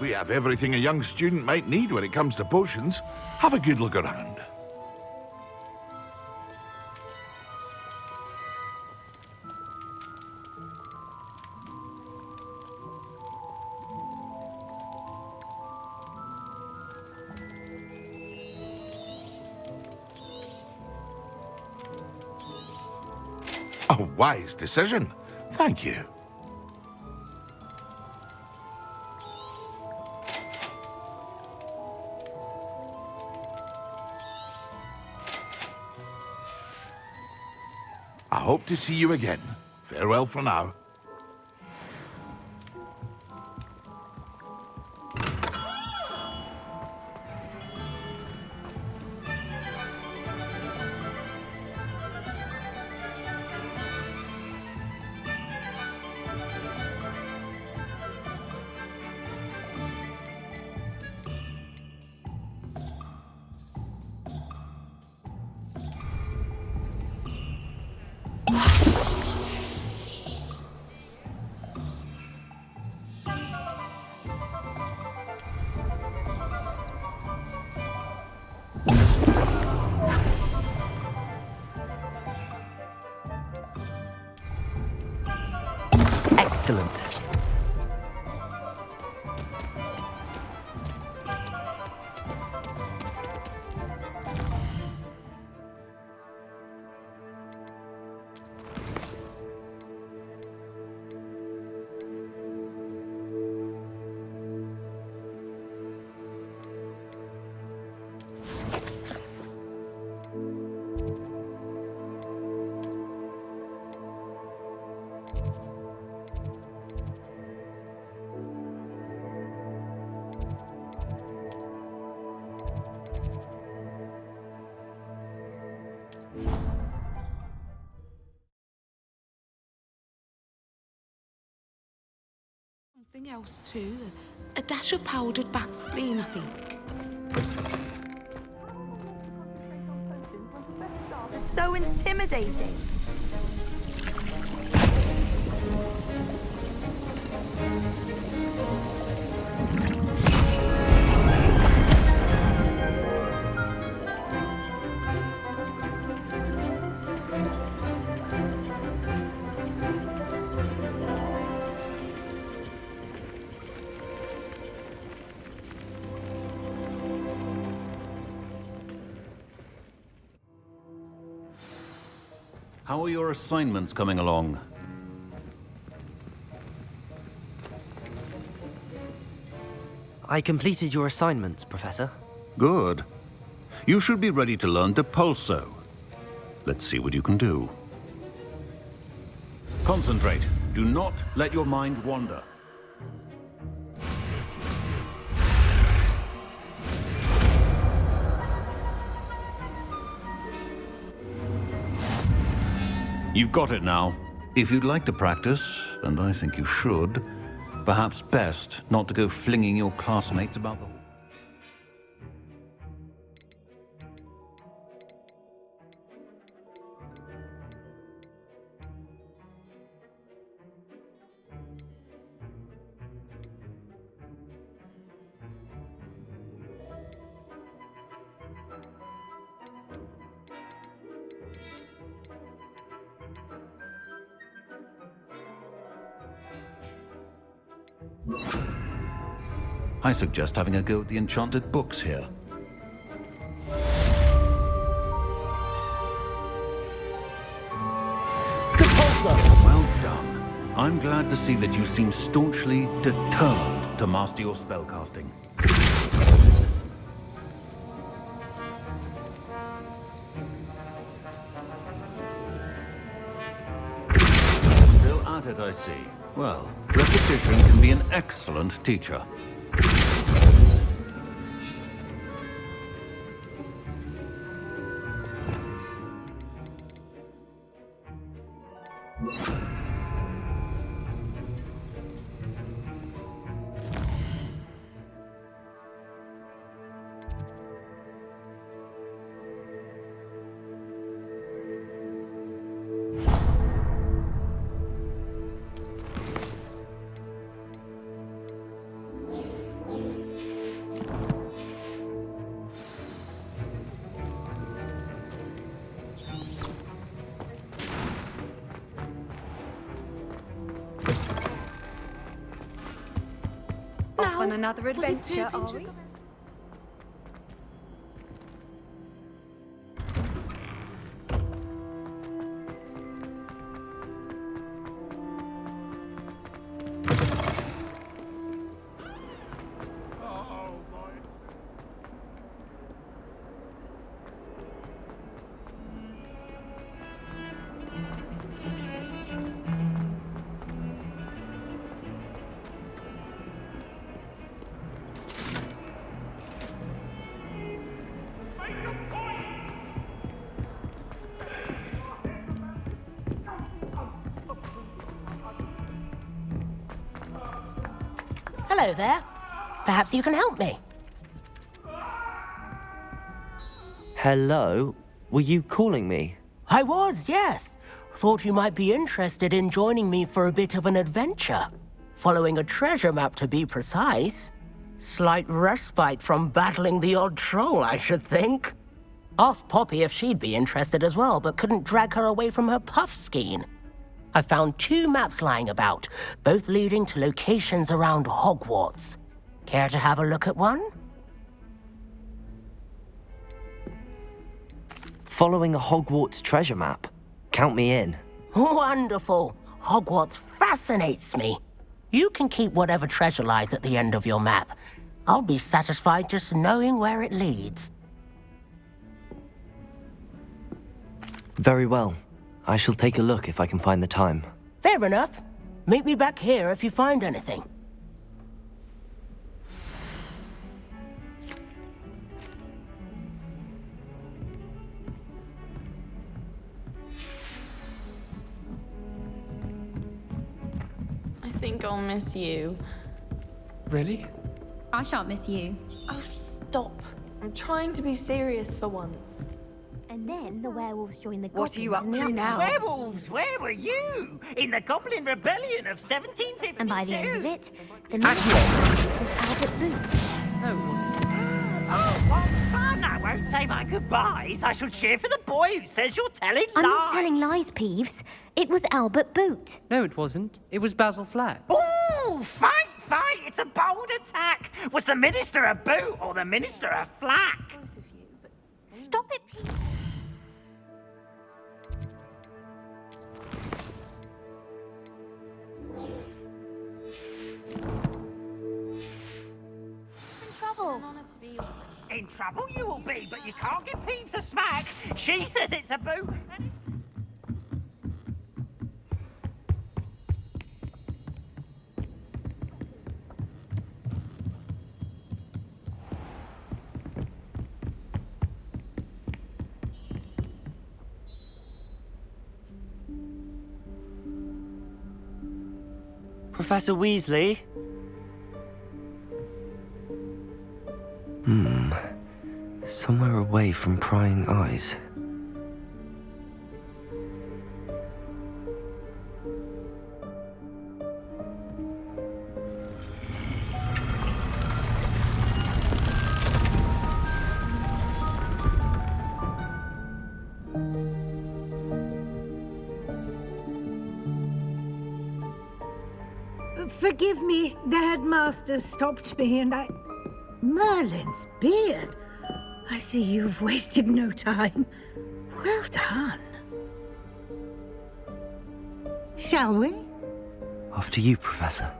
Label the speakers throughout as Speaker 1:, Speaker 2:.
Speaker 1: We have everything a young student might need when it comes to potions. Have a good look around. A wise decision. Thank you. I hope to see you again. Farewell for now.
Speaker 2: Excellent.
Speaker 3: Something else too. A dash of powdered bat spleen, I think.
Speaker 4: It's so intimidating.
Speaker 5: How are your assignments coming along?
Speaker 2: I completed your assignments, Professor.
Speaker 5: Good. You should be ready to learn Depulso. Let's see what you can do. Concentrate. Do not let your mind wander. You've got it now. If you'd like to practice, and I think you should, perhaps best not to go flinging your classmates about the hall. I suggest having a go at the enchanted books here. Well done. I'm glad to see that you seem staunchly determined to master your spellcasting. Still at it, I see. Well, repetition can be an excellent teacher.
Speaker 4: on another
Speaker 3: Was it too
Speaker 4: adventure, are we?
Speaker 3: pinch-
Speaker 6: Hello there. Perhaps you can help me.
Speaker 2: Hello? Were you calling me?
Speaker 6: I was, yes. Thought you might be interested in joining me for a bit of an adventure. Following a treasure map, to be precise. Slight respite from battling the odd troll, I should think. Asked Poppy if she'd be interested as well, but couldn't drag her away from her puff skein. I found 2 maps lying about, both leading to locations around Hogwarts. Care to have a look at one?
Speaker 2: Following a Hogwarts treasure map? Count me in.
Speaker 6: Wonderful. Hogwarts fascinates me. You can keep whatever treasure lies at the end of your map. I'll be satisfied just knowing where it leads.
Speaker 2: Very well. I shall take a look if I can find the time.
Speaker 6: Fair enough. Meet me back here if you find anything.
Speaker 3: I think I'll miss you.
Speaker 7: Really?
Speaker 8: I shan't miss you.
Speaker 3: Oh, stop. I'm trying to be serious for once.
Speaker 8: And then the werewolves join the
Speaker 4: What are you up
Speaker 8: goblins in
Speaker 4: to
Speaker 8: the
Speaker 4: now?
Speaker 9: Werewolves, where were you? In the Goblin Rebellion of 1752?
Speaker 8: And by the end of it, the minister was Albert Boots.
Speaker 9: Oh, what fun! I won't say my goodbyes. I shall cheer for the boy who says you're telling
Speaker 8: I'm
Speaker 9: lies.
Speaker 8: not telling lies, Peeves. It was Albert Boot.
Speaker 7: No, it wasn't. It was Basil Flack.
Speaker 9: Ooh, fight! It's a bold attack. Was the minister a boot or the minister a flack?
Speaker 8: Stop it, Peeves. Trouble.
Speaker 9: In trouble you will be, but you can't give Peeves a smack. She says it's a boot.
Speaker 2: Professor Weasley? Somewhere away from prying eyes.
Speaker 10: Forgive me, the headmaster stopped me and I... Merlin's beard. I see you've wasted no time. Well done. Shall we?
Speaker 2: After you, Professor.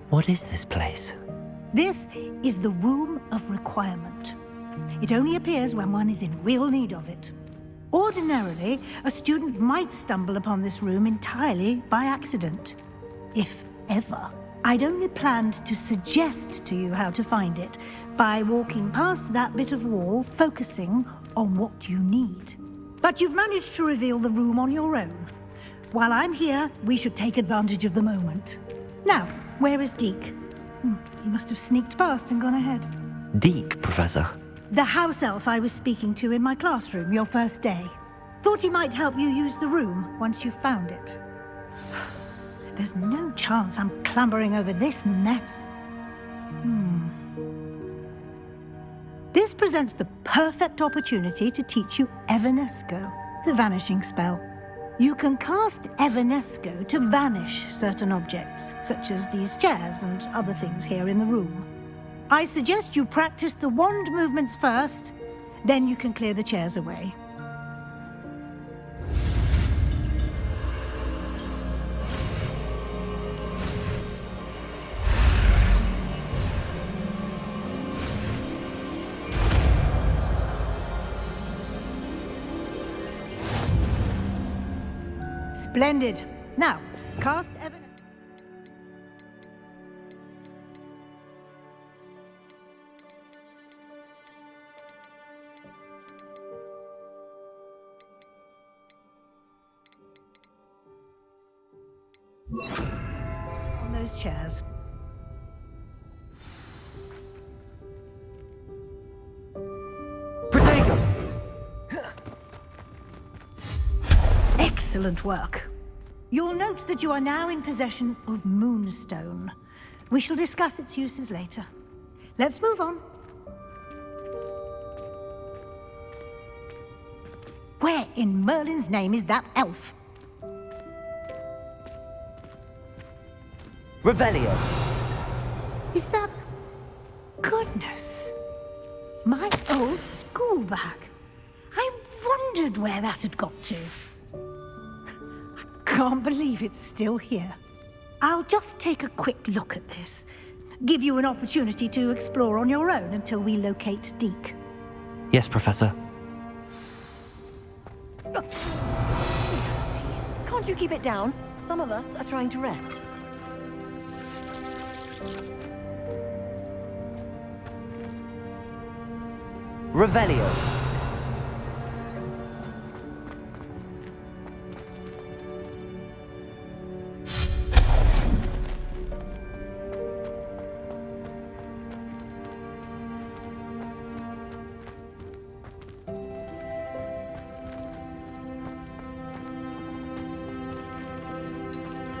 Speaker 2: What is this place?
Speaker 10: This is the Room of Requirement. It only appears when one is in real need of it. Ordinarily, a student might stumble upon this room entirely by accident, if ever. I'd only planned to suggest to you how to find it by walking past that bit of wall, focusing on what you need. But you've managed to reveal the room on your own. While I'm here, we should take advantage of the moment. Now, where is Deke? He must have sneaked past and gone ahead.
Speaker 2: Deke, Professor.
Speaker 10: The house elf I was speaking to in my classroom your first day. Thought he might help you use the room once you found it. There's no chance I'm clambering over this mess. This presents the perfect opportunity to teach you Evanesco, the vanishing spell. You can cast Evanesco to vanish certain objects, such as these chairs and other things here in the room. I suggest you practice the wand movements first, then you can clear the chairs away. Splendid. Now, cast Evanesco. On those chairs.
Speaker 2: Protego!
Speaker 10: Excellent work. You'll note that you are now in possession of Moonstone. We shall discuss its uses later. Let's move on. Where in Merlin's name is that elf?
Speaker 2: Revelio!
Speaker 10: Is that... Goodness. My old school bag. I wondered where that had got to. I can't believe it's still here. I'll just take a quick look at this. Give you an opportunity to explore on your own until we locate Deke.
Speaker 2: Yes, Professor.
Speaker 8: Can't you keep it down? Some of us are trying to rest.
Speaker 2: Revelio!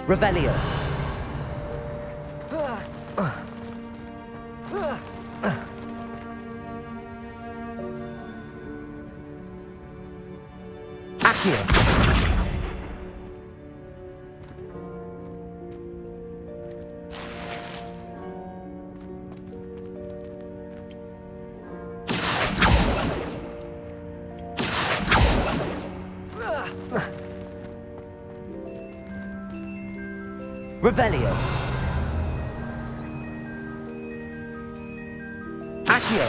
Speaker 2: Revelio! Accio! Revelio! Accio!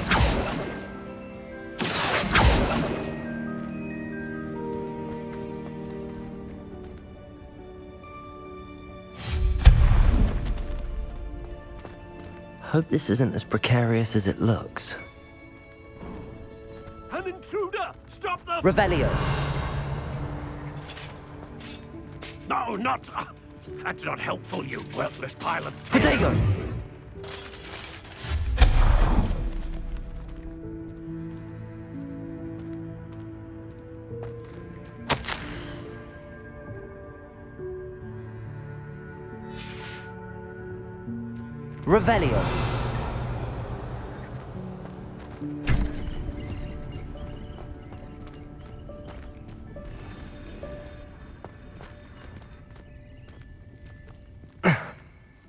Speaker 2: Hope this isn't as precarious as it looks.
Speaker 9: An intruder! Stop them!
Speaker 2: Revelio!
Speaker 9: No, not... that's not helpful, you worthless pile of...
Speaker 2: Protego! Revelio!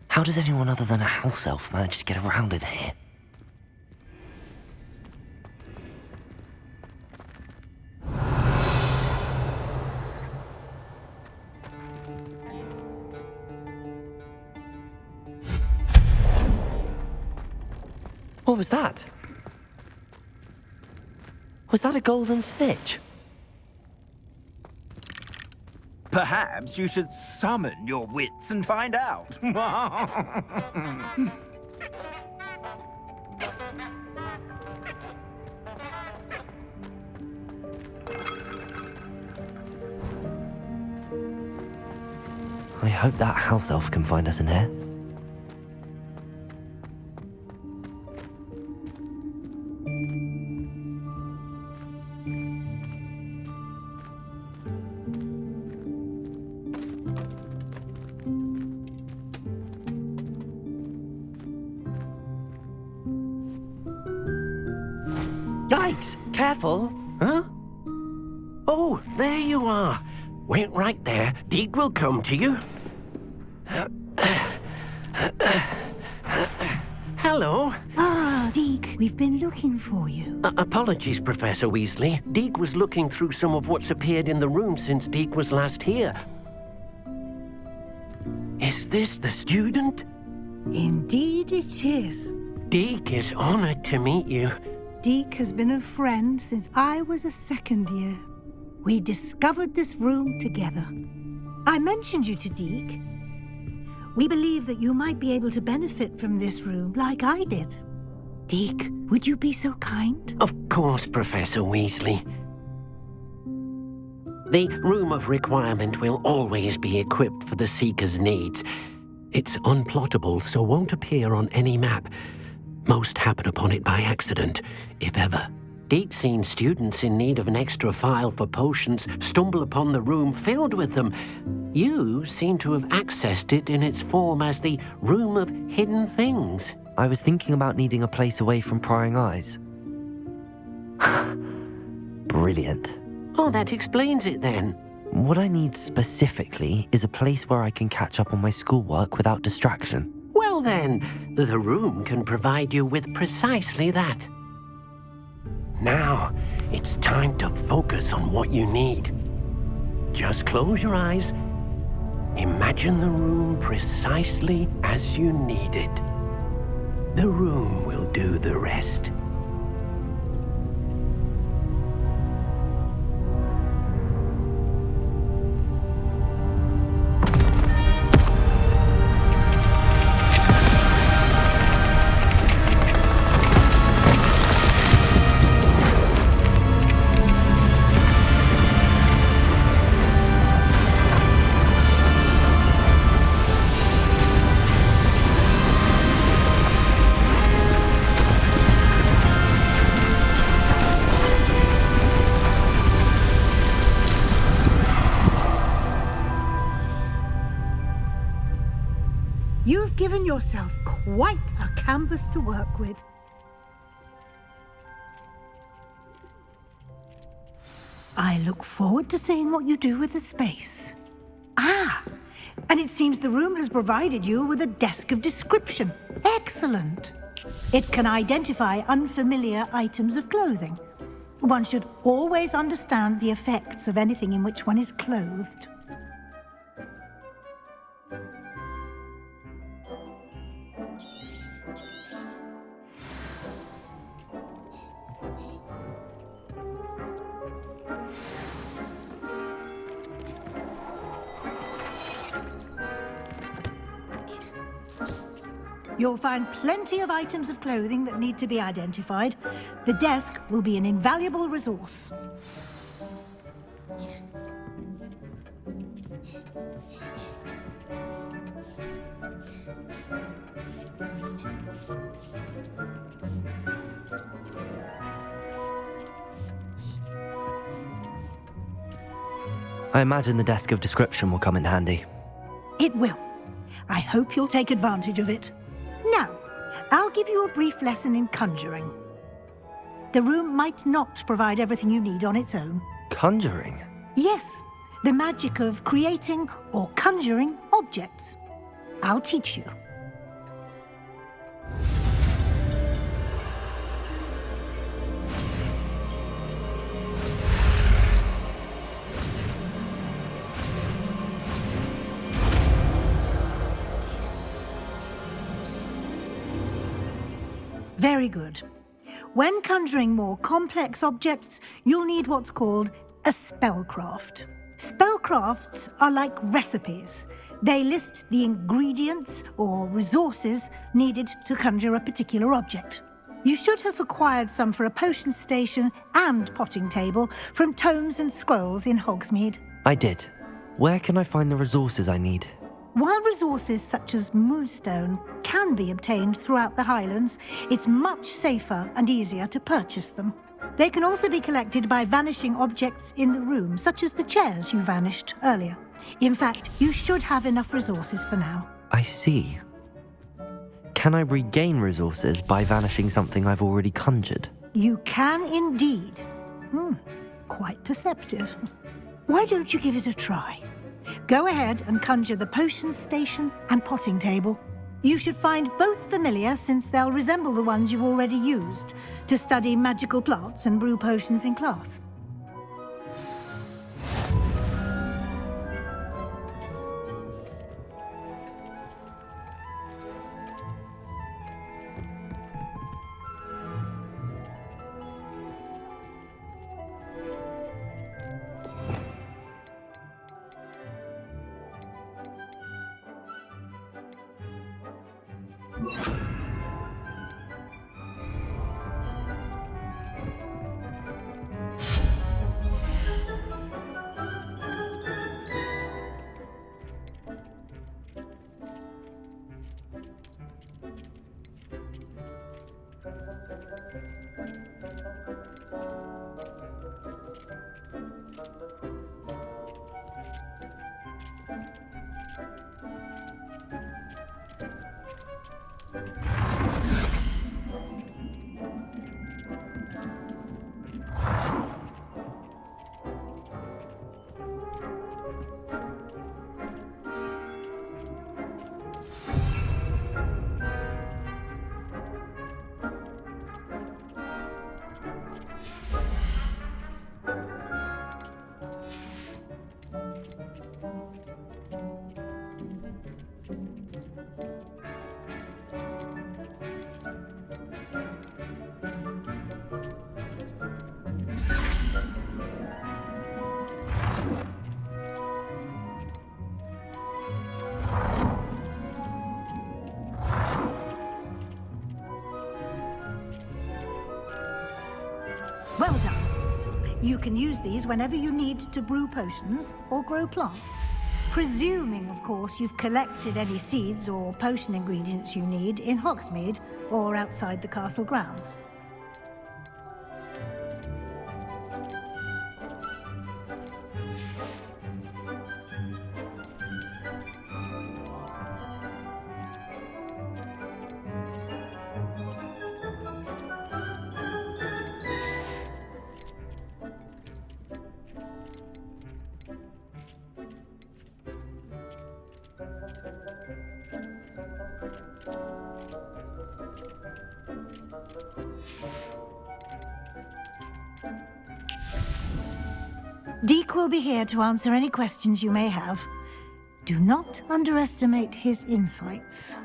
Speaker 2: How does anyone other than a house elf manage to get around in here? What was that? Was that a golden stitch?
Speaker 9: Perhaps you should summon your wits and find out.
Speaker 2: I hope that house elf can find us in here.
Speaker 11: Yikes! Careful!
Speaker 12: Huh? Oh, there you are. Wait right there. Deek will come to you. Hello.
Speaker 10: Ah, Deek, we've been looking for you.
Speaker 12: Apologies, Professor Weasley. Deek was looking through some of what's appeared in the room since Deek was last here. Is this the student?
Speaker 10: Indeed it is.
Speaker 12: Deek is honored to meet you.
Speaker 10: Deek has been a friend since I was a second year. We discovered this room together. I mentioned you to Deek. We believe that you might be able to benefit from this room like I did. Deek, would you be so kind?
Speaker 12: Of course, Professor Weasley. The Room of Requirement will always be equipped for the Seeker's needs. It's unplottable, so won't appear on any map. Most happen upon it by accident, if ever. Deek's seen students in need of an extra file for potions stumble upon the room filled with them. You seem to have accessed it in its form as the Room of Hidden Things.
Speaker 2: I was thinking about needing a place away from prying eyes. Brilliant.
Speaker 12: Oh, that explains it then.
Speaker 2: What I need specifically is a place where I can catch up on my schoolwork without distraction.
Speaker 12: Well then, the room can provide you with precisely that. Now, it's time to focus on what you need. Just close your eyes. Imagine the room precisely as you need it. The room will do the rest.
Speaker 10: You've given yourself quite a canvas to work with. I look forward to seeing what you do with the space. Ah, and it seems the room has provided you with a desk of description. Excellent. It can identify unfamiliar items of clothing. One should always understand the effects of anything in which one is clothed. You'll find plenty of items of clothing that need to be identified. The desk will be an invaluable resource.
Speaker 2: I imagine the desk of description will come in handy.
Speaker 10: It will. I hope you'll take advantage of it. Now, I'll give you a brief lesson in conjuring. The room might not provide everything you need on its own.
Speaker 2: Conjuring?
Speaker 10: Yes, the magic of creating or conjuring objects. I'll teach you. Very good. When conjuring more complex objects, you'll need what's called a spellcraft. Spellcrafts are like recipes. They list the ingredients or resources needed to conjure a particular object. You should have acquired some for a potion station and potting table from tomes and scrolls in Hogsmeade.
Speaker 2: I did. Where can I find the resources I need?
Speaker 10: While resources such as moonstone can be obtained throughout the Highlands, it's much safer and easier to purchase them. They can also be collected by vanishing objects in the room, such as the chairs you vanished earlier. In fact, you should have enough resources for now.
Speaker 2: I see. Can I regain resources by vanishing something I've already conjured?
Speaker 10: You can indeed. Quite perceptive. Why don't you give it a try? Go ahead and conjure the potions station and potting table. You should find both familiar, since they'll resemble the ones you've already used to study magical plants and brew potions in class. Well done. You can use these whenever you need to brew potions or grow plants. Presuming, of course, you've collected any seeds or potion ingredients you need in Hogsmeade or outside the castle grounds. Deke will be here to answer any questions you may have. Do not underestimate his insights.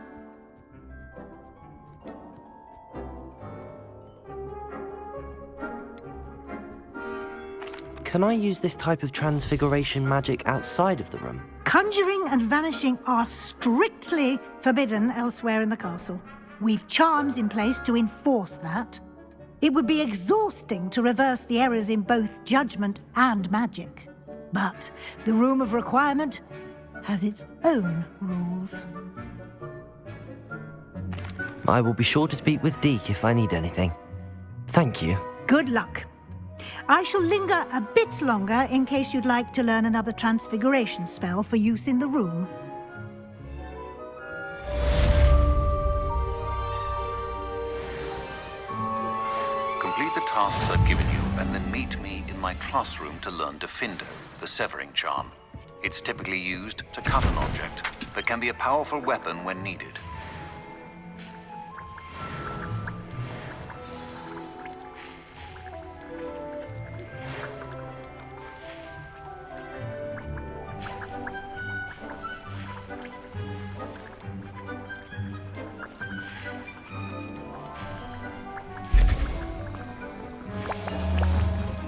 Speaker 2: Can I use this type of transfiguration magic outside of the room?
Speaker 10: Conjuring and vanishing are strictly forbidden elsewhere in the castle. We've charms in place to enforce that. It would be exhausting to reverse the errors in both judgment and magic. But the Room of Requirement has its own rules.
Speaker 2: I will be sure to speak with Deke if I need anything. Thank you.
Speaker 10: Good luck. I shall linger a bit longer in case you'd like to learn another transfiguration spell for use in the room.
Speaker 5: Complete the tasks I've given you, and then meet me in my classroom to learn Defindo, the severing charm. It's typically used to cut an object, but can be a powerful weapon when needed.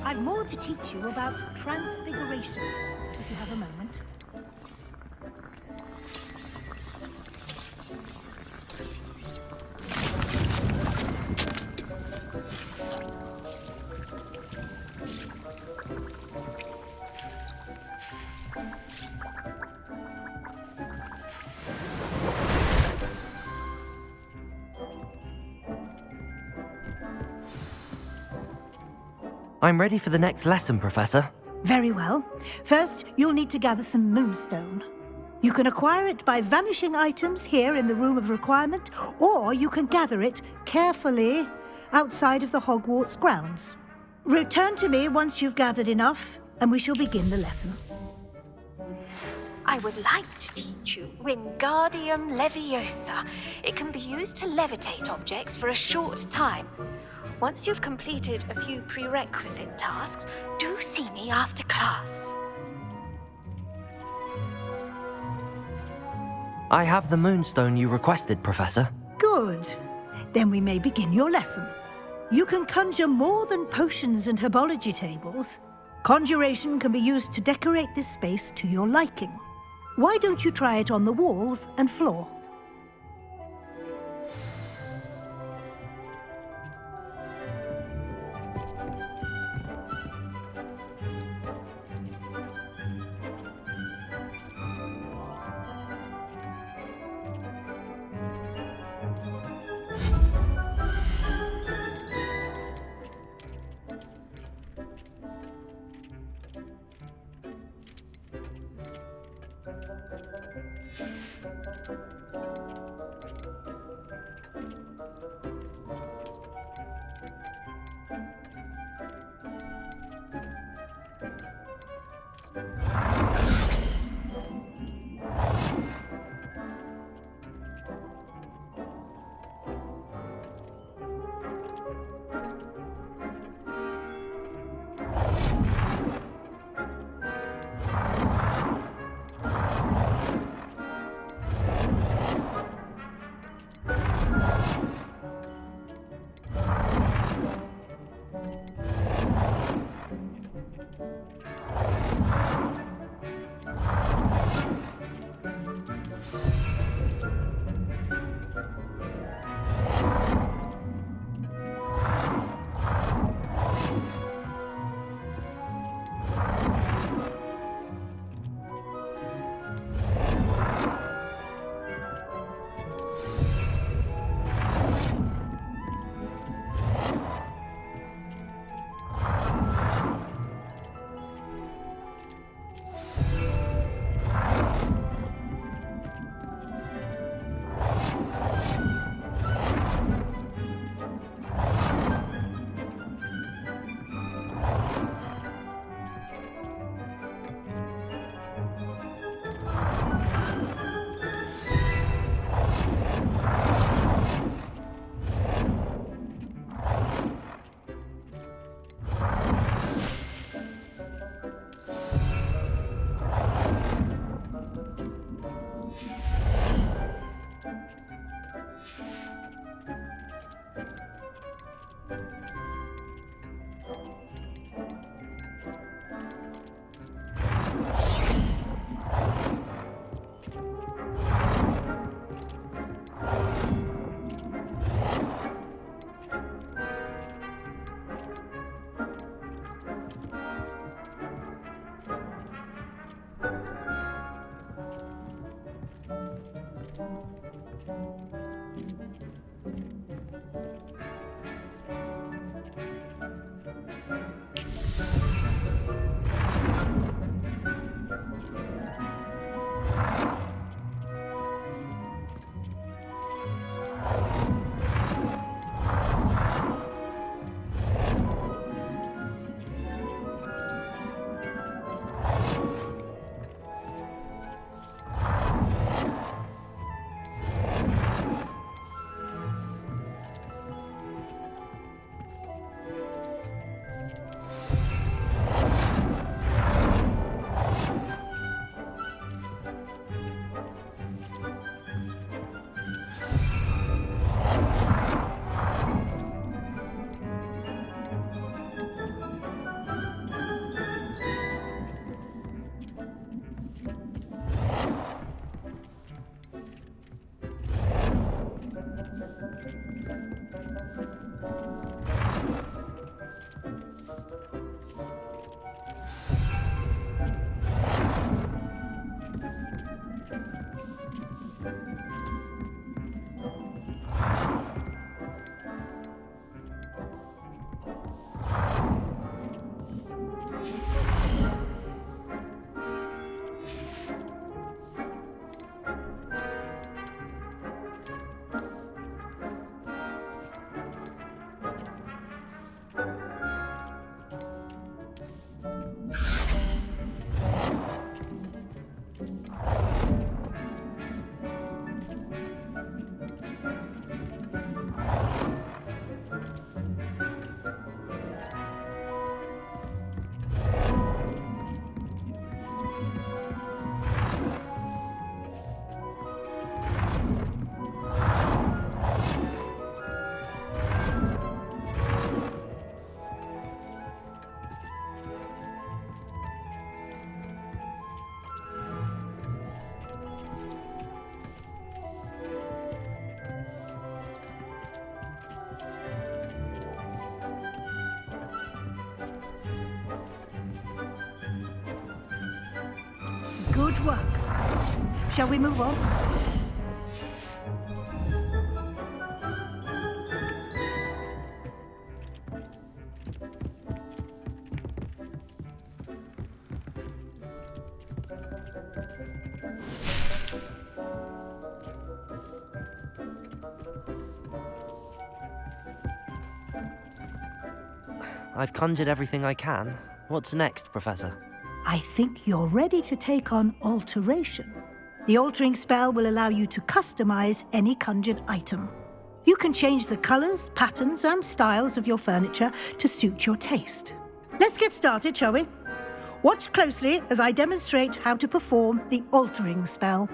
Speaker 10: I've more to teach you about transfiguration, if you have a moment.
Speaker 2: I'm ready for the next lesson, Professor.
Speaker 10: Very well. First, you'll need to gather some moonstone. You can acquire it by vanishing items here in the Room of Requirement, or you can gather it carefully outside of the Hogwarts grounds. Return to me once you've gathered enough, and we shall begin the lesson.
Speaker 8: I would like to teach you Wingardium Leviosa. It can be used to levitate objects for a short time. Once you've completed a few prerequisite tasks, do see me after class.
Speaker 2: I have the moonstone you requested, Professor.
Speaker 10: Good. Then we may begin your lesson. You can conjure more than potions and herbology tables. Conjuration can be used to decorate this space to your liking. Why don't you try it on the walls and floor? work. Shall we move on?
Speaker 2: I've conjured everything I can. What's next, Professor?
Speaker 10: I think you're ready to take on alteration. The altering spell will allow you to customize any conjured item. You can change the colors, patterns, and styles of your furniture to suit your taste. Let's get started, shall we? Watch closely as I demonstrate how to perform the altering spell.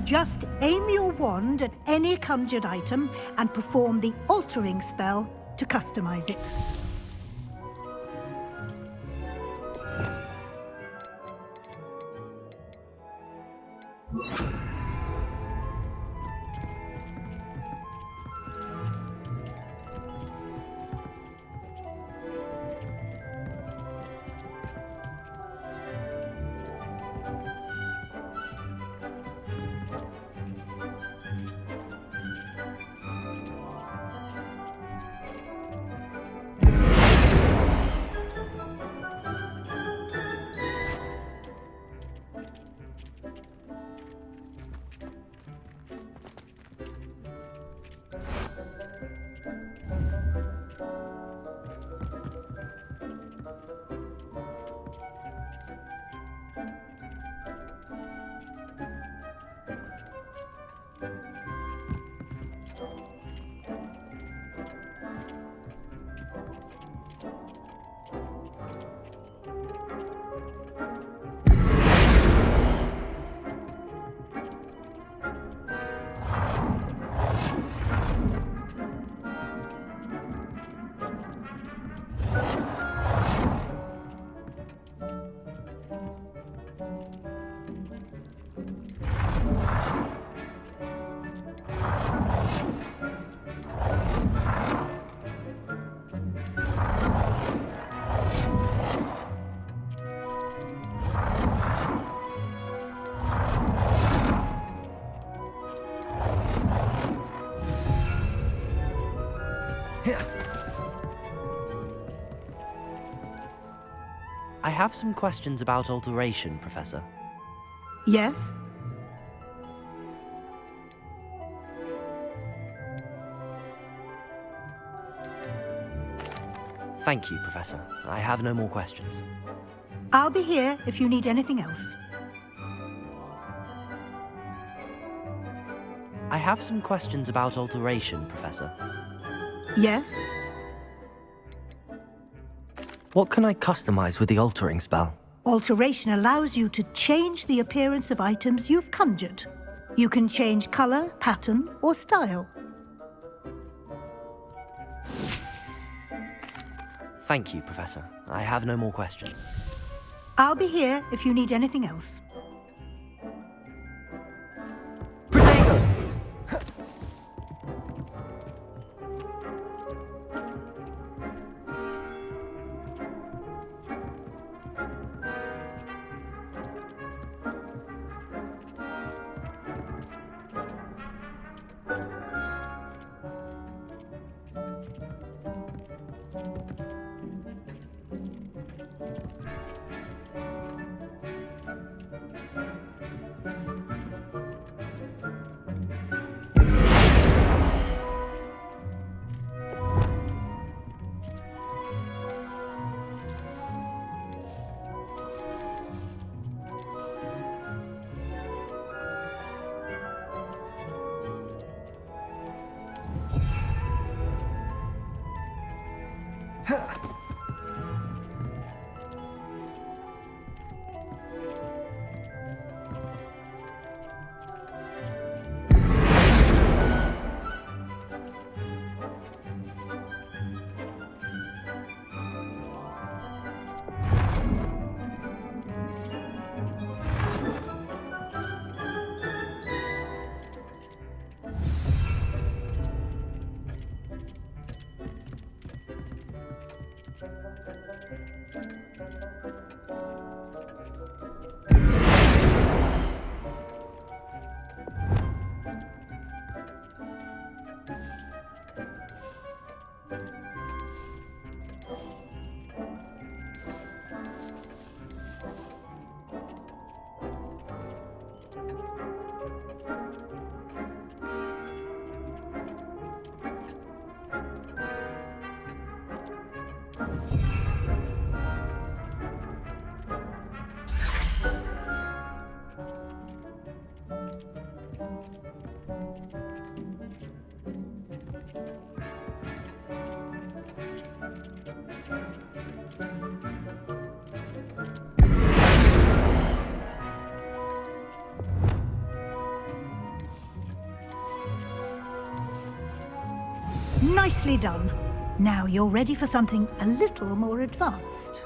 Speaker 10: Just aim your wand at any conjured item and perform the altering spell to customize it.
Speaker 2: I have some questions about alteration, Professor.
Speaker 10: Yes?
Speaker 2: Thank you, Professor. I have no more questions.
Speaker 10: I'll be here if you need anything else.
Speaker 2: I have some questions about alteration, Professor.
Speaker 10: Yes?
Speaker 2: What can I customize with the altering spell?
Speaker 10: Alteration allows you to change the appearance of items you've conjured. You can change color, pattern, or style.
Speaker 2: Thank you, Professor. I have no more questions.
Speaker 10: I'll be here if you need anything else. Nicely done. Now you're ready for something a little more advanced.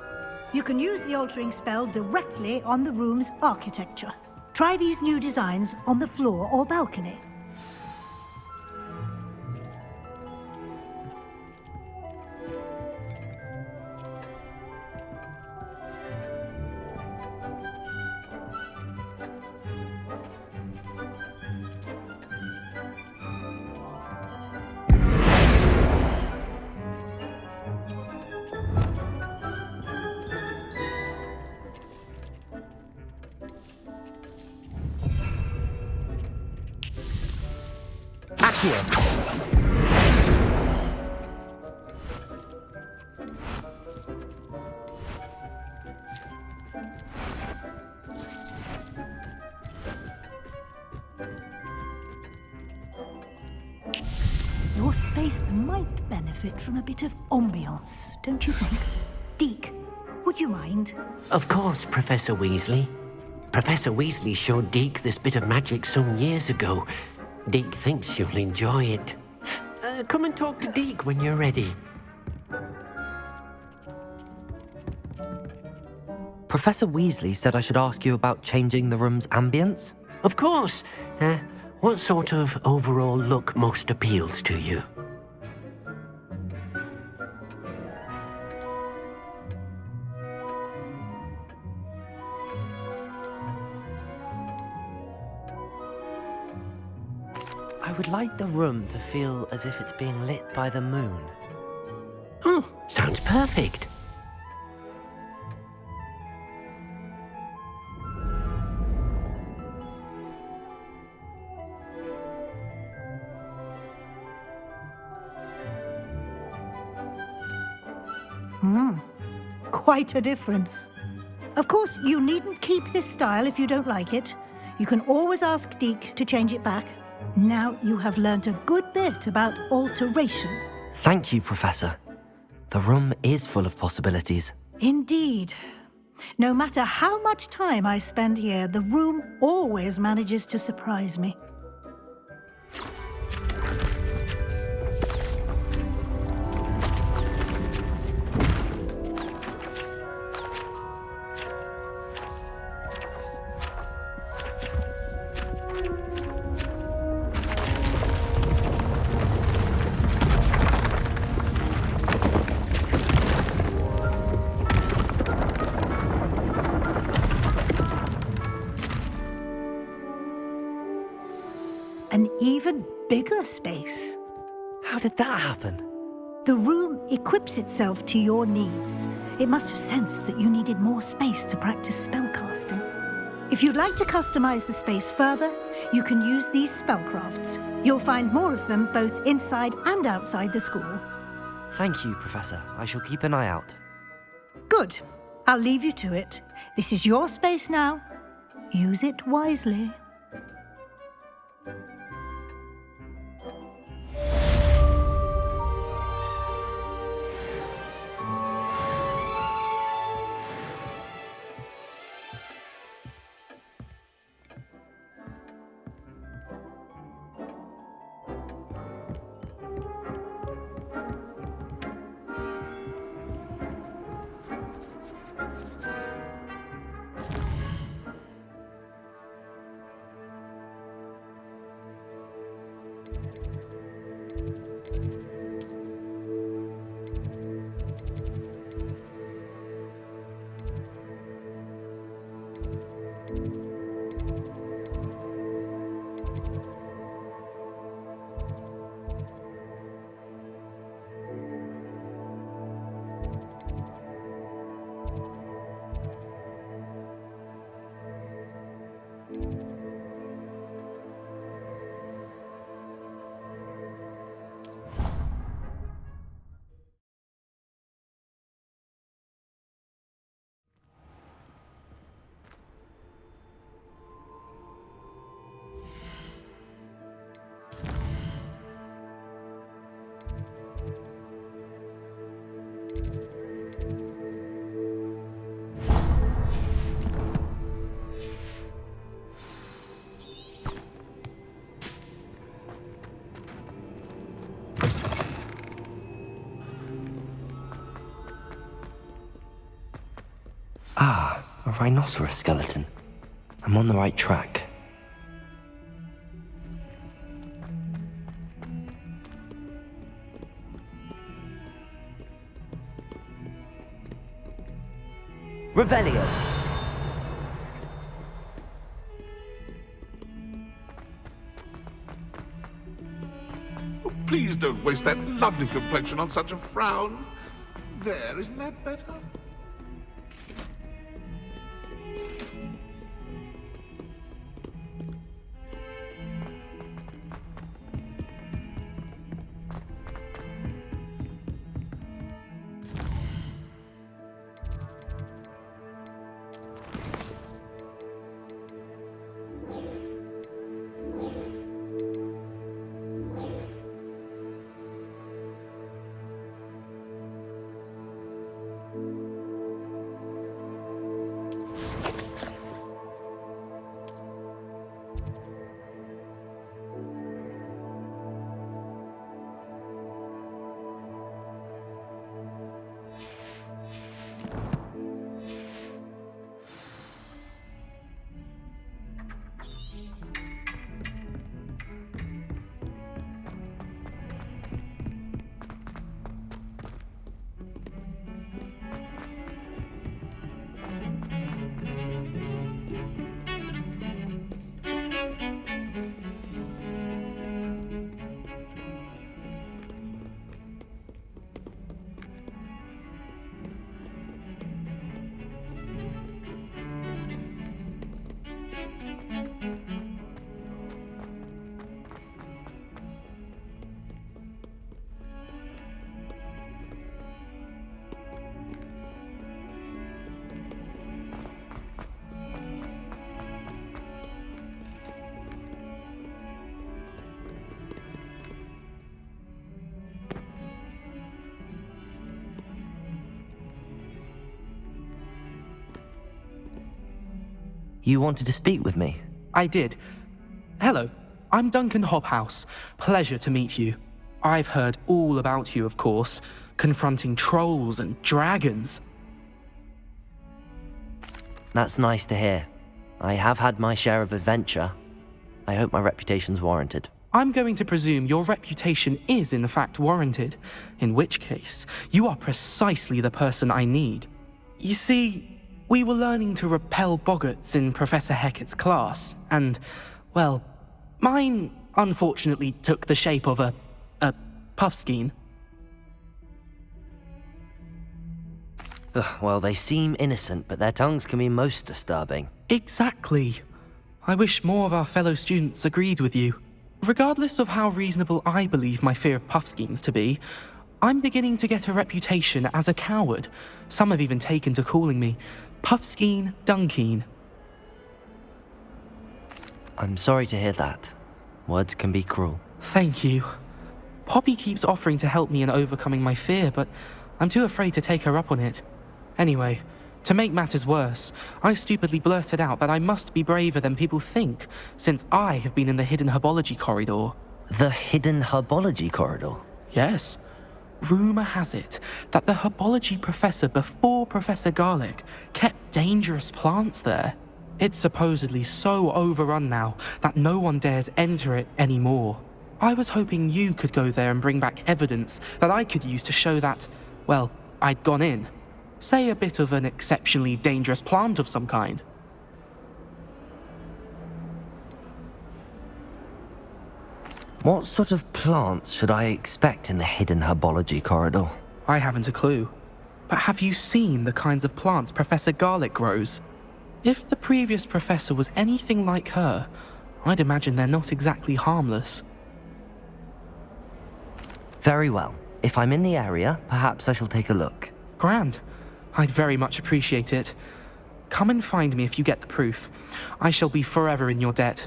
Speaker 10: You can use the altering spell directly on the room's architecture. Try these new designs on the floor or balcony. Your space might benefit from a bit of ambiance, don't you think? Deke, would you mind?
Speaker 12: Of course, Professor Weasley. Professor Weasley showed Deke this bit of magic some years ago. Deke thinks you'll enjoy it. Come and talk to Deke when you're ready.
Speaker 2: Professor Weasley said I should ask you about changing the room's ambience?
Speaker 12: Of course. What sort of overall look most appeals to you?
Speaker 2: I would like the room to feel as if it's being lit by the moon.
Speaker 12: Oh, sounds perfect.
Speaker 10: Quite a difference. Of course, you needn't keep this style if you don't like it. You can always ask Deke to change it back. Now you have learnt a good bit about alteration.
Speaker 2: Thank you, Professor. The room is full of possibilities.
Speaker 10: Indeed. No matter how much time I spend here, the room always manages to surprise me. An even bigger space.
Speaker 2: How did that happen?
Speaker 10: The room equips itself to your needs. It must have sensed that you needed more space to practice spellcasting. If you'd like to customize the space further, you can use these spellcrafts. You'll find more of them both inside and outside the school.
Speaker 2: Thank you, Professor. I shall keep an eye out.
Speaker 10: Good. I'll leave you to it. This is your space now. Use it wisely.
Speaker 2: Ah, a rhinoceros skeleton. I'm on the right track. Revelio!
Speaker 1: Oh, please don't waste that lovely complexion on such a frown. There, isn't that better?
Speaker 2: You wanted to speak with me?
Speaker 7: I did. Hello, I'm Duncan Hobhouse. Pleasure to meet you. I've heard all about you, of course, confronting trolls and dragons.
Speaker 2: That's nice to hear. I have had my share of adventure. I hope my reputation's warranted.
Speaker 7: I'm going to presume your reputation is in fact warranted, in which case, you are precisely the person I need. You see, we were learning to repel boggarts in Professor Hecat's class, and, well, mine unfortunately took the shape of a puffskein.
Speaker 2: Well, they seem innocent, but their tongues can be most disturbing.
Speaker 7: Exactly. I wish more of our fellow students agreed with you. Regardless of how reasonable I believe my fear of puffskeins to be, I'm beginning to get a reputation as a coward. Some have even taken to calling me Puffskeen Dunkeen.
Speaker 2: I'm sorry to hear that. Words can be cruel.
Speaker 7: Thank you. Poppy keeps offering to help me in overcoming my fear, but I'm too afraid to take her up on it. Anyway, to make matters worse, I stupidly blurted out that I must be braver than people think, since I have been in the hidden herbology corridor.
Speaker 2: The hidden herbology corridor?
Speaker 7: Yes. Rumour has it that the herbology professor before Professor Garlic kept dangerous plants there. It's supposedly so overrun now that no one dares enter it anymore. I was hoping you could go there and bring back evidence that I could use to show that, well, I'd gone in. Say a bit of an exceptionally dangerous plant of some kind.
Speaker 2: What sort of plants should I expect in the hidden herbology corridor?
Speaker 7: I haven't a clue. But have you seen the kinds of plants Professor Garlic grows? If the previous professor was anything like her, I'd imagine they're not exactly harmless.
Speaker 2: Very well. If I'm in the area, perhaps I shall take a look.
Speaker 7: Grand. I'd very much appreciate it. Come and find me if you get the proof. I shall be forever in your debt.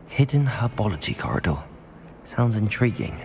Speaker 2: Hidden herbology corridor. Sounds intriguing.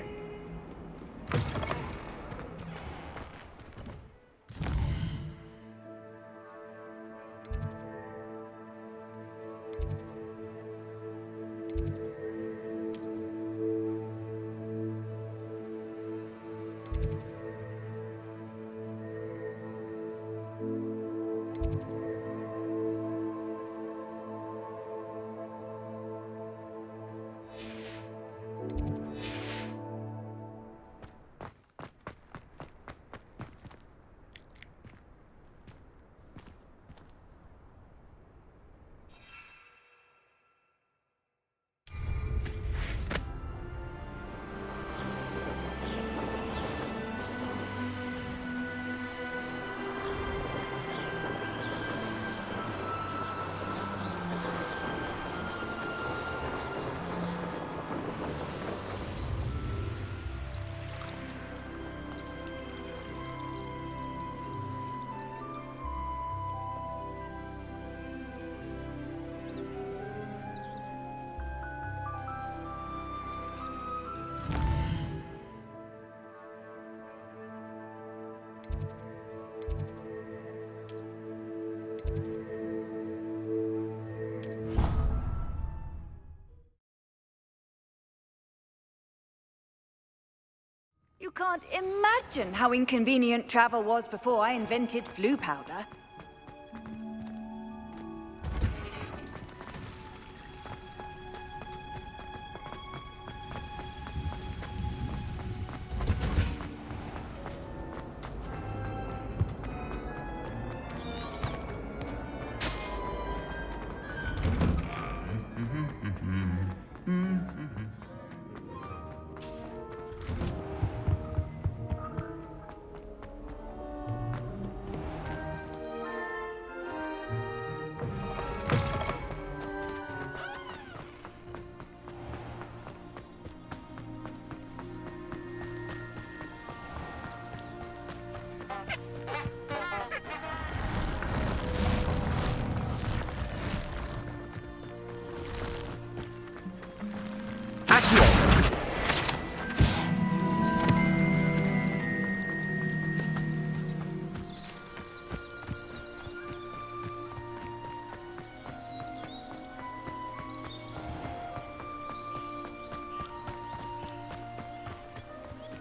Speaker 4: You can't imagine how inconvenient travel was before I invented flu powder.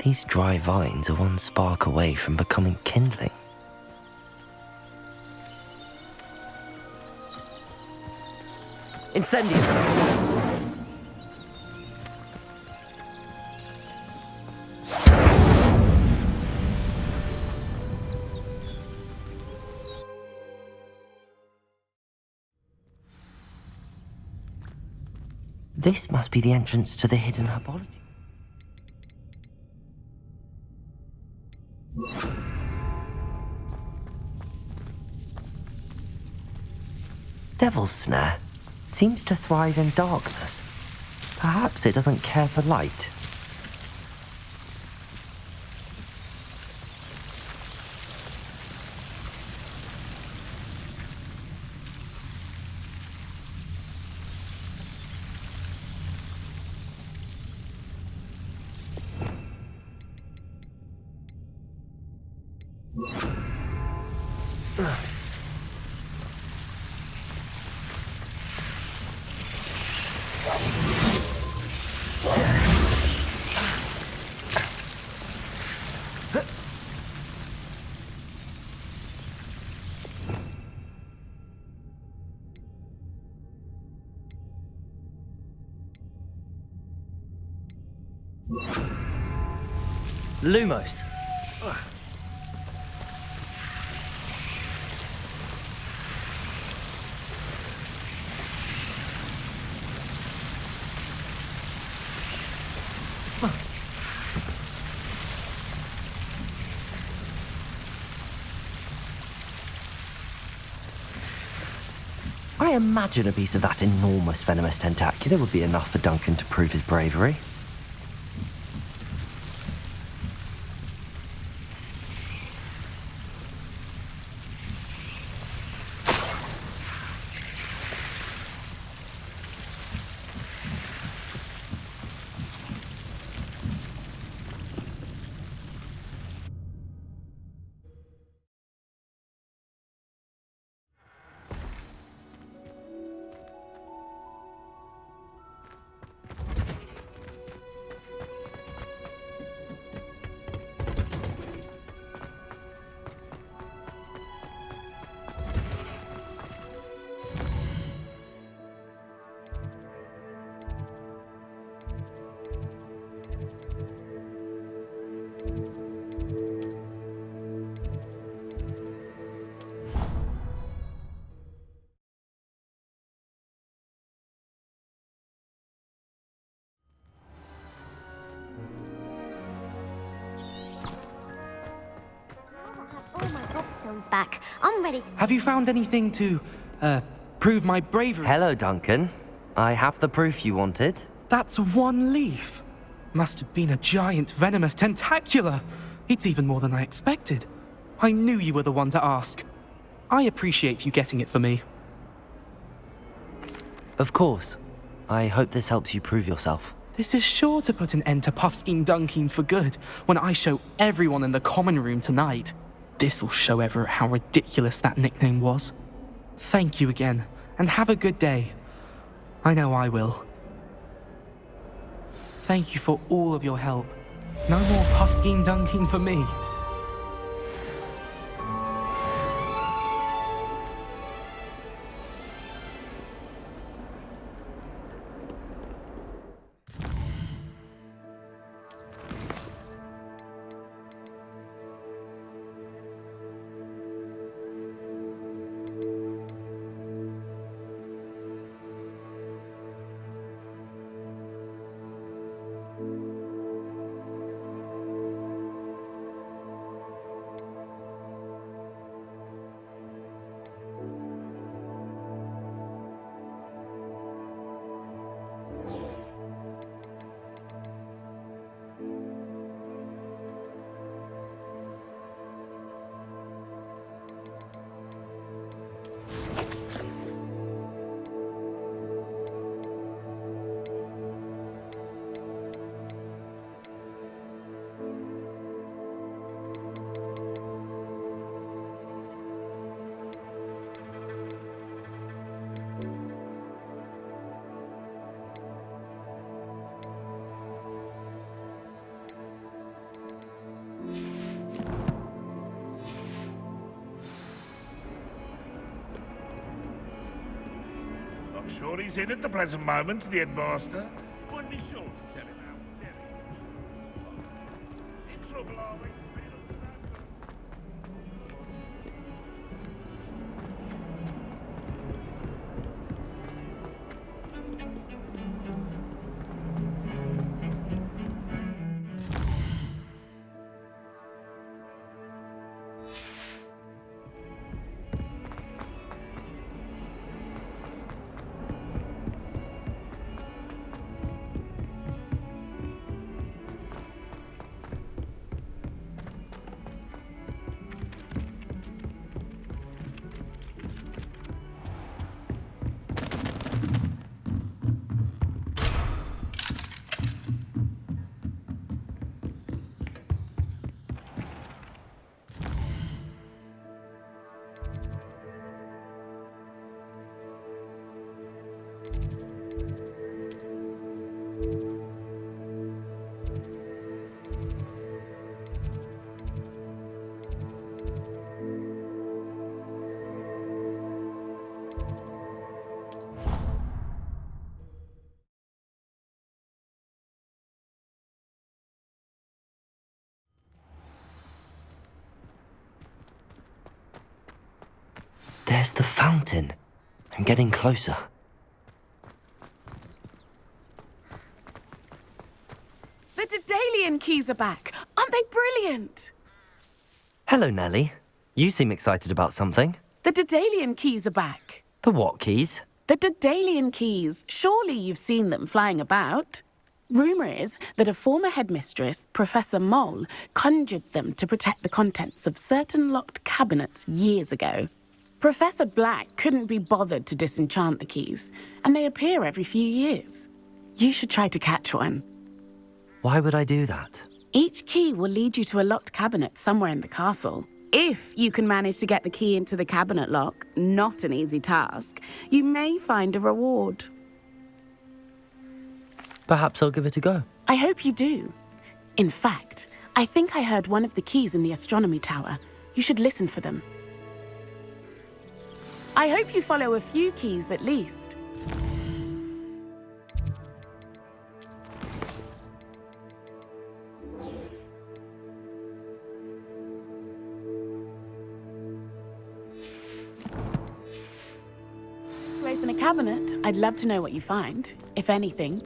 Speaker 2: These dry vines are one spark away from becoming kindling. Incendio! This must be the entrance to the hidden herbology. Devil's Snare seems to thrive in darkness. Perhaps it doesn't care for light. Lumos. I imagine a piece of that enormous venomous tentacular would be enough for Duncan to prove his bravery.
Speaker 11: Back. I'm ready to...
Speaker 7: Have you found anything to, prove my bravery?
Speaker 2: Hello, Duncan. I have the proof you wanted.
Speaker 7: That's one leaf. Must have been a giant venomous tentacula. It's even more than I expected. I knew you were the one to ask. I appreciate you getting it for me.
Speaker 2: Of course. I hope this helps you prove yourself.
Speaker 7: This is sure to put an end to Puffskein Dunkeen for good when I show everyone in the common room tonight. This'll show Everett how ridiculous that nickname was. Thank you again, and have a good day. I know I will. Thank you for all of your help. No more puffskein dunking for me.
Speaker 13: Not sure he's in at the present moment, the headmaster. Would be sure to tell him how very much in trouble, are we?
Speaker 2: There's the fountain. I'm getting closer.
Speaker 14: The Daedalian keys are back. Aren't they brilliant?
Speaker 2: Hello, Nellie. You seem excited about something.
Speaker 14: The Daedalian keys are back.
Speaker 2: The what keys?
Speaker 14: The Daedalian keys. Surely you've seen them flying about. Rumour is that a former headmistress, Professor Moll, conjured them to protect the contents of certain locked cabinets years ago. Professor Black couldn't be bothered to disenchant the keys, and they appear every few years. You should try to catch one.
Speaker 2: Why would I do that?
Speaker 14: Each key will lead you to a locked cabinet somewhere in the castle. If you can manage to get the key into the cabinet lock, not an easy task, you may find a reward.
Speaker 2: Perhaps I'll give it a go.
Speaker 14: I hope you do. In fact, I think I heard one of the keys in the astronomy tower. You should listen for them. I hope you follow a few keys at least. To open a cabinet, I'd love to know what you find, if anything.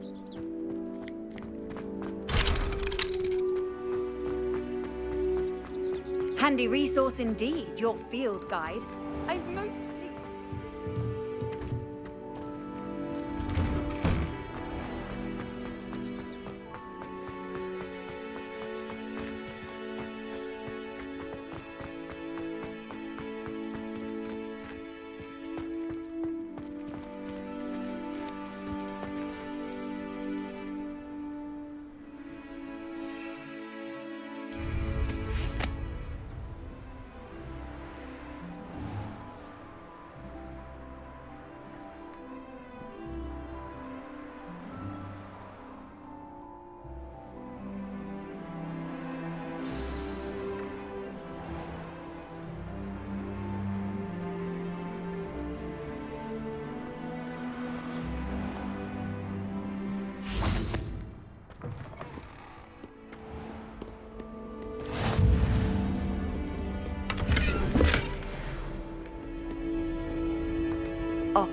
Speaker 4: Handy resource indeed, your field guide. I've most...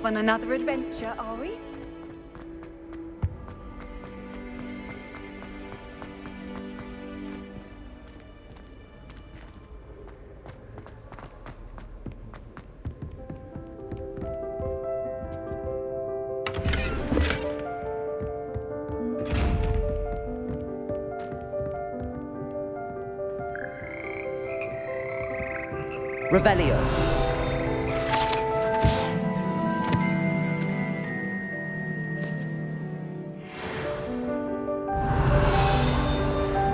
Speaker 4: off on another adventure, are we?
Speaker 2: Revelio.